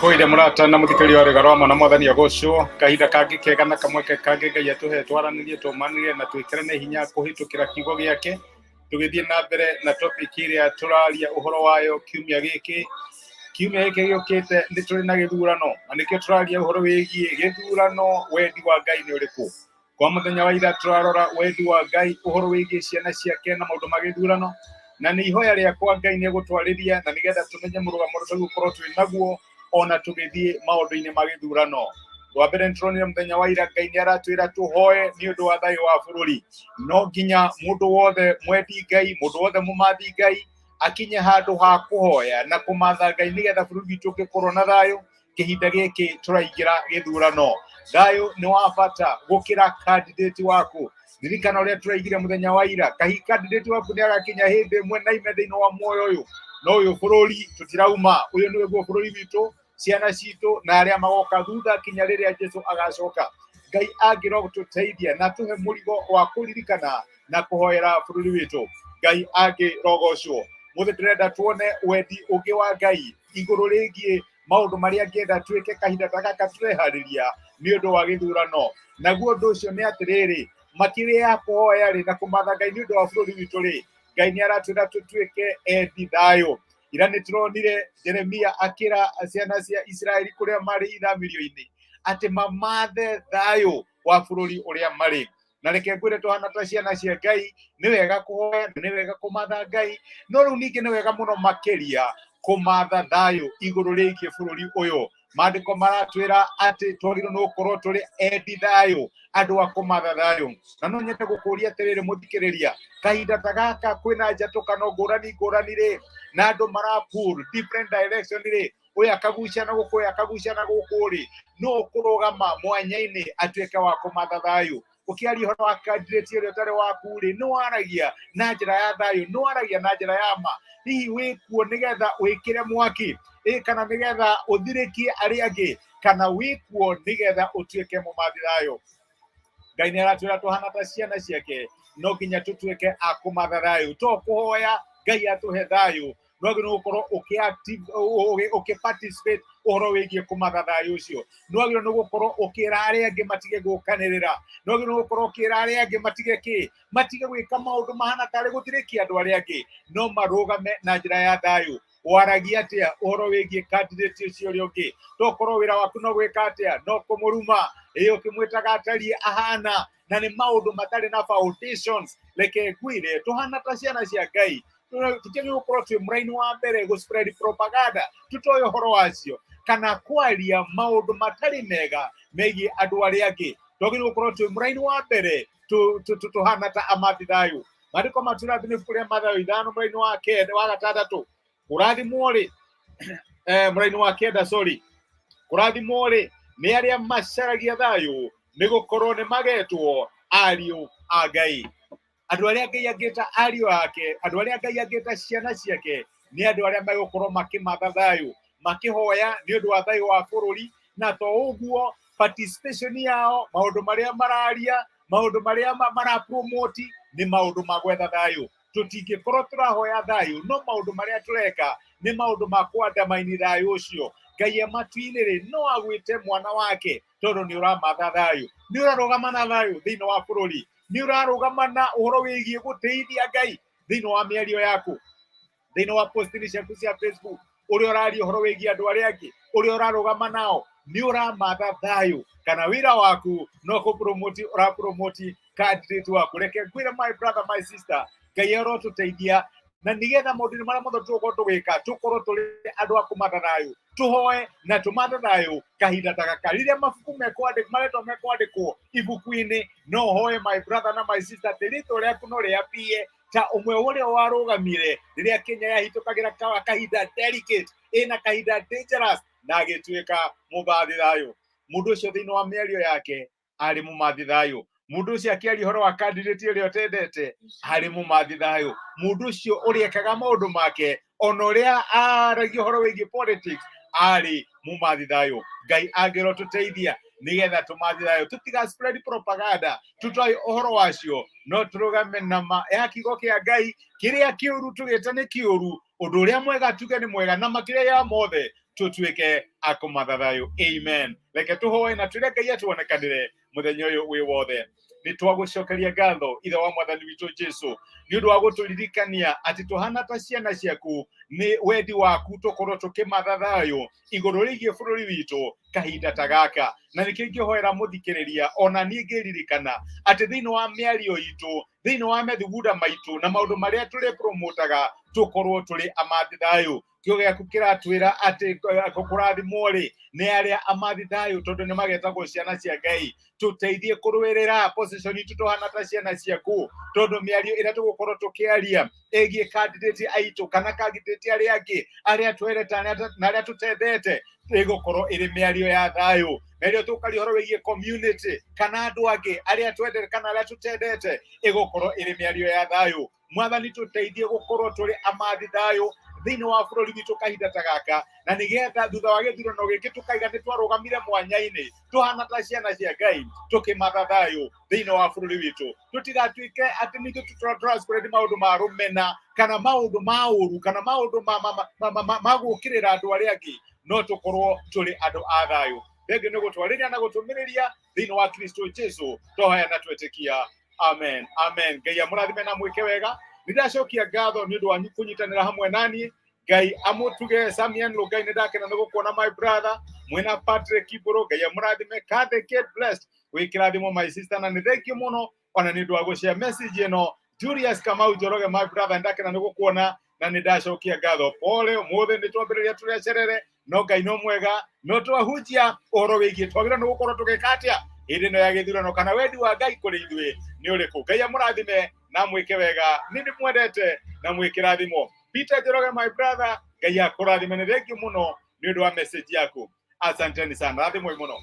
Ndakwire murata na muthikiri wa Rigaroma na mwathani agocwo kahinda kangi kega na kamwe kangi Ngai atuhe twaranirie tumanire na twikirane hinya kuhitukira kiugo giake tugithie na mbere na topic iria turaria uhoro wayo kiumia giki giukite ndi turi na githurano na nikio turaria uhoro wigie githurano wendi wa Ngai ni uriku kwa muthenya wa ira turarora wendi wa Ngai uhoro wigie ciana ciake na maundu ma githurano na ni ihoya riakwa Ngai ni gutwariria na nigetha tumenye murugamo rucio gukorwo twi naguo ona tugithie maundu-ini ma githurano wa mbere nturonire muthenya wa ira Ngai ni aratwira tuhoe ni undu wa thayo wa bururi no nginya mundu wothe mwendi Ngai mundu wothe mumathi Ngai akinye handu ha kuhoya na kumatha Ngai nigetha bururi witu gikorwo na thayo kihinda giki turaingira githurano. Thayo ni wa bata gukira candidate waku ririkana uria turaigire muthenya wa ira candidate waku ni agakinya hindi imwe na ime thiini wa muoyo uyu no uyu bururi tutirauma uyu niwe guo bururi witu ciana citu na aria magoka thutha kinya riria Jesu agacoka. Ngai angiro gututeithia na tuhe murigo wa kuririkana na kuhoera bururi witu. Ngai angirogocwo muthe turenda tuone wendi ungi wa Ngai iguru rigie maundu maria ngienda twike kahinda gaka turehariria ni undu wa githurano naguo undu ucio ni atiriri makiria ya kuhoya ri na kumatha Ngai ni undu wa bururi witu ri Ngai ni aratwira tutwike endi thayo. Ira ni turonire Jeremia akira ciana cia Israeli kuria mari ithamirio-ini ati mamathe thayo wa bururi uria mari na reke ngwire tuhana ta ciana cia Ngai ni wega kuhoya ni wega kumatha Ngai no riu ningi ni wega muno makiria kumatha thayo iguru rigie bururi uyu. Maandiko maratwira ati twagirwo no korwo turi endi thayo andu a kumatha thayo na no nyende gukuria atiriri muthikiriria kahinda ta gaka kwina njatukano ngurani ri na andu marapur different direction ri uyu akagucana guku uyu akagucana guku ri no kurugama mwanya-ini atuike wa kumatha thayo ukiaria horo wa candidate uria tari waku ri no aragia na njira ya thayo no aragia na njira ya ma hihi wikuo nigetha wikire mwaki kana nigetha uthirikie aria angi kana wikuo nigetha utuike mumathi thayo. Ngai ni aratwira tuhana ta ciana ciake no nginya tutuike a kumatha thayo to kuhoya Ngai atuhe thayo no nginya ukorwo participate uhoro wigie kumatha thayo ucio no nginya gukorwo ukira aria angi matige gukanirira no nginya gukorwo ukira aria angi matige gwika maundu mahana tari guthirikia andu aria angi no marugame na njira ya thayo. Waragia atia uhoro wigie candidate ucio ri ungi to korwo wira waku no gwika atia no kumuruma ukimwitaga atari ahana na ni maundu matari na foundations leke gwire tuhana ta ciana cia Ngai tutige gukorwo twi muraini wa mbere go spread propaganda tutoyo uhoro wacio kana kwaria maundu matari mega megie andu aria angi tugire gukorwo twi muraini wa mbere tuhana ta amathi thayo. Maandiko matwira thini kuria Mathayo 5 muraini wa kenda wa gatandatu kurathimwo ri muraini wa kenda kurathimwo ri ni aria macaragia thayo ni gukorwo ni magetwo ariu a Ngai. Andu aria Ngai angita ariu ake andu aria Ngai angita ciana ciake ni andu aria megukorwo makimatha thayo makihoya ni undu wa thayo wa bururi na to uguo participation yao maundu maria mararia maundu maria marapromote ni maundu ma gwetha thayo. Tutingikorwo turahoya thayo no maundu maria tureka ni maundu ma kwandamaini thayo ucio. Ngai amatu-ini ri no agwite mwana wake tondu ni uramatha thayo ni urarugama na thayo thiini wa bururi ni urarugama na uhoro wigie guteithia Ngai thiini wa miario yaku thiini wa postini ciaku cia Facebook uria uraria uhoro wigie andu aria angi uria urarugama nao ni uramatha thayo kana wira waku no urapromote candidate waku. Reke ngwire my brother my sister Ngai arotuteithia na nigetha maundu maria mothe tukorwo tugika tukorwo turi andu a kumatha thayo tuhoe na tumathe thayo kahinda ta gaka riria mabuku mekwandikwo ibuku-ini no hoe my brother na my sister tirito riaku no riapie ta umwe uria warugamire riria Kenya yahitukagira kahinda delicate ina kahinda dangerous na agituika mumathi thayo. Mundu ucio thiini wa miario yake ari mumathi thayo. Mundu ucio akiaria horo wa candidate uria utendete ari mumathi thayo. Mundu ucio uriekaga maundu make ona uria aragia horo wigie politics ari mumathi thayo. Ngai angiro tuteithia nigetha tumathi thayo tutiga spread propaganda tutoi uhoro wacio no turugame na ma ya kigo kia Ngai kiria kiuru tugite ni kiuru undu uria mwega tuge ni mwega na makiria ya mothe tutuike akumathathayo. Amen. Reke tuhoe na twire Ngai atuonekanire muthenya uyu wi wothe. Ni twagucokeria ngatho ithe wa mwathani witu Jesu ni undu wa guturirikania ati tuhana ta ciana ciaku ni wendi waku tukorwo tukimathathayo iguru rigie bururi witu kahinda ta gaka. Na nikio ingĩhoera muthikiriria ona niĩ ngĩririkana ati thiini wa mĩario itu, thiini wa methugunda maitu na maundu maria turi promotaga tukorwo turi amathi thayo. Kĩo gĩaku kĩratwĩra atĩ kũrathimwo rĩ nĩ arĩa amathi thayo tondu nĩ magetagwo ciana cia Ngai. Tuteithie kũrũĩrĩra position itu tuhana ta ciana ciaku, tondu mĩario ĩrĩa tũgũkorwo tũkĩaria ĩgiĩ candidate aitu kana candidate arĩa angĩ arĩa twereta na arĩa tũtendete ĩgũkorwo ĩrĩ mĩario ya thayo. Mĩario tũkaria ũhoro wĩgiĩ community kana andũ angĩ arĩa twendete kana arĩa tũtendete ĩgũkorwo ĩrĩ mĩario ya thayo. Mwathani tũteithie gũkorwo tũrĩ amathi thayo thiini wa bururi witu kahinda ta gaka, na nigetha thutha wa gĩthurano gĩkĩ tukaiga nĩ twarũgamire mwanya-inĩ tuhana ta ciana cia Ngai tukimatha thayo thiini wa bururi witu. Tutigatuike ati nithu tũtraspread maundu ma rumena kana maundu ma ũru kana maundu ma gũkĩrĩra andũ arĩa angĩ, no tukorwo tũrĩ andũ a thayo. Thengio nĩ gũtwarĩria na gũtũmĩrĩria thiini wa Kristo Jesu tũhoya na twĩtĩkia. Amen. Amen. Ngai amũrathime na mwĩke wega. Nĩndacokia ngatho nĩ ũndũ wa kũnyitanĩra hamwe naniĩ. Ngai amũtuge Samian Lũngai, nĩndakena nĩ gũkuona my brother mwena Patrick Kibũrũ. Ngai amũrathime. Kathy Kate blessed wĩ kĩrathimo my sister, na nĩ thengio mũno ona nĩ ũndũ wa gũshare message ĩno. Julius Kamau Njoroge my brother, nĩndakena nĩ gũkuona na nĩndacokia ngatho. Pole ũmũthĩ nĩ twambĩrĩria tũrecerere, no Ngai no mwega, no twahunjia ũhoro wĩgiĩ twagĩrĩirwo nĩ gũkorwo tũgĩka atĩa hĩndĩ ĩno ya gĩthurano, kana wendi wa Ngai kũrĩ ithuĩ nĩ ũrĩkũ. Ngai amũrathime na mwĩke wega. Nĩ ndĩmwendete na mwĩkĩrathimo. Peter Njoroge my brother, Ngai akũrathime. Nĩ thengio mũno nĩ ũndũ wa message yaku. Asanteni sana. Rathimwo mũno.